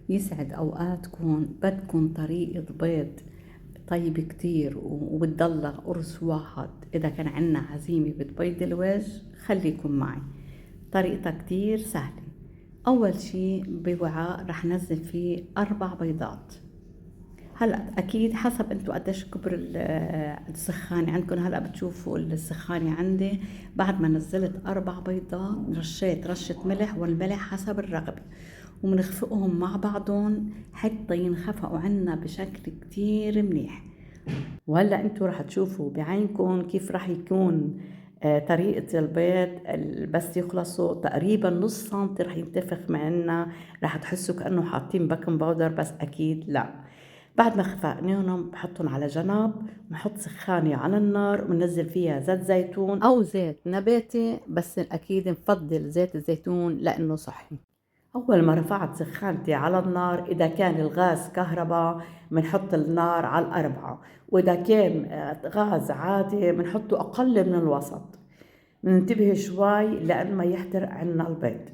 يسعد أوقاتكم. بدكم طريقة بيض طيب كتير وبتضلها قرص واحد إذا كان عنا عزيمة بتبيض الوجه. خليكم معي، طريقتها كتير سهلة. أول شي بوعاء رح نزل فيه 4 بيضات. هلا اكيد حسب انتو قديش كبر السخانة عندكم. هلا بتشوفوا السخانة عندي بعد ما نزلت 4 بيضات رشيت رشة ملح، والملح حسب الرغبة، ومنخفقهم مع بعضهم حتى ينخفقوا عنا بشكل كتير منيح. وهلا انتو رح تشوفوا بعينكم كيف رح يكون طريقة البيض. بس يخلصوا تقريبا نص سنتي رح ينتفخ معنا، رح تحسوا كأنه حاطين بيكنج باودر، بس أكيد لا. بعد ما خفقناهم بحطهم على جنب، بحط سخانة على النار وبنزل فيها زيت زيتون أو زيت نباتي، بس أكيد نفضل زيت الزيتون لأنه صحي. أول ما رفعت سخانتي على النار، إذا كان الغاز كهرباء بنحط النار على 4، وإذا كان غاز عادي بنحطه أقل من الوسط. بننتبه شوي لأن ما يحترق عنا البيض.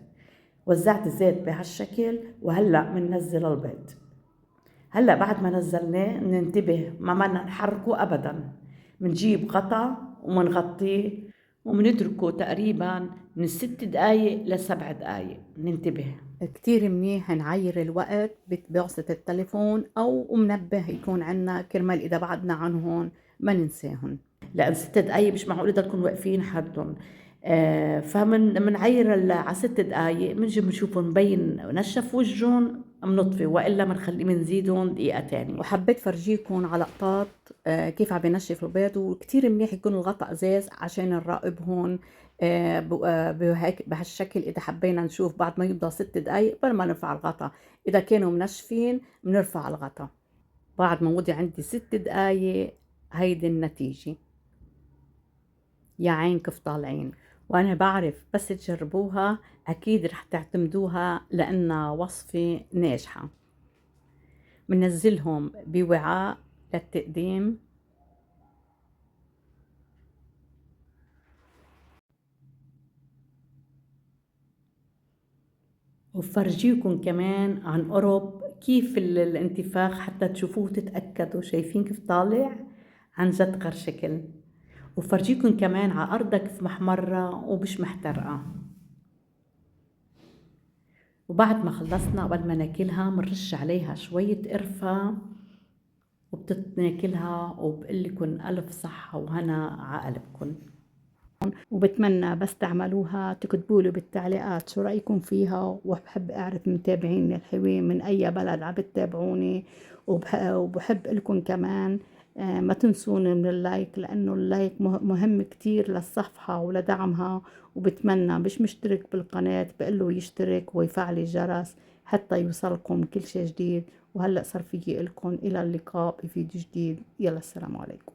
وزعت الزيت بهالشكل، وهلأ بننزل البيض. هلأ بعد ما نزلناه ننتبه ما بدنا نحركه أبدا. بنجيب غطا ومنغطيه ومنتركه تقريبا من 6 دقايق ل7 دقايق. ننتبه كتير منيح نعير الوقت بعصة التليفون أو منبه يكون عنا كرمال إذا بعدنا عنهم ما ننساهن، لأن 6 دقايق مش معقول تكونوا واقفين حدهم. فمنعير على 6 دقايق، بنجي بنشوفهم مبين نشف وجهن بنطفي، والا بنخلي بنزيدهم دقيقه تانية. وحبيت فرجيكم على لقطات كيف عم بنشف البيض، وكتير منيح يكون الغطاء ازاز عشان نراقب هون بهيك بهالشكل. اذا حبينا نشوف بعد ما يبضى 6 دقايق قبل ما نرفع الغطاء، اذا كانوا منشفين بنرفع الغطاء. بعد ما مضي عندي 6 دقايق هيدي النتيجة. يا عين كيف طالعين. وانا بعرف بس تجربوها اكيد رح تعتمدوها لانها وصفة ناجحة. بنزلهم بوعاء للتقديم. وفرجيكم كمان عن قرب كيف الانتفاخ حتى تشوفوه تتأكدوا. شايفين كيف طالع؟ عن جد غير شكل. وفرجيكم كمان على أرضها كيف محمرة ومش محترقة. وبعد ما خلصنا قبل ما ناكلها بنرش عليها شوية قرفة وبتتناكلها، وبقلكن ألف صحة وهنا عقلبكن. وبتمنى بس تعملوها تكتبولي بالتعليقات شو رأيكم فيها. وبحب أعرف متابعيني الحلوين من أي بلد عم بتتابعوني. وبحب لكم كمان ما تنسوني من اللايك، لأنه اللايك مهم كتير للصفحة ولدعمها. وبتمنى مش مشترك بالقناة بقله يشترك ويفعل الجرس حتى يوصلكم كل شيء جديد. وهلأ صار فيي لكم إلى اللقاء بفيديو جديد. يلا السلام عليكم.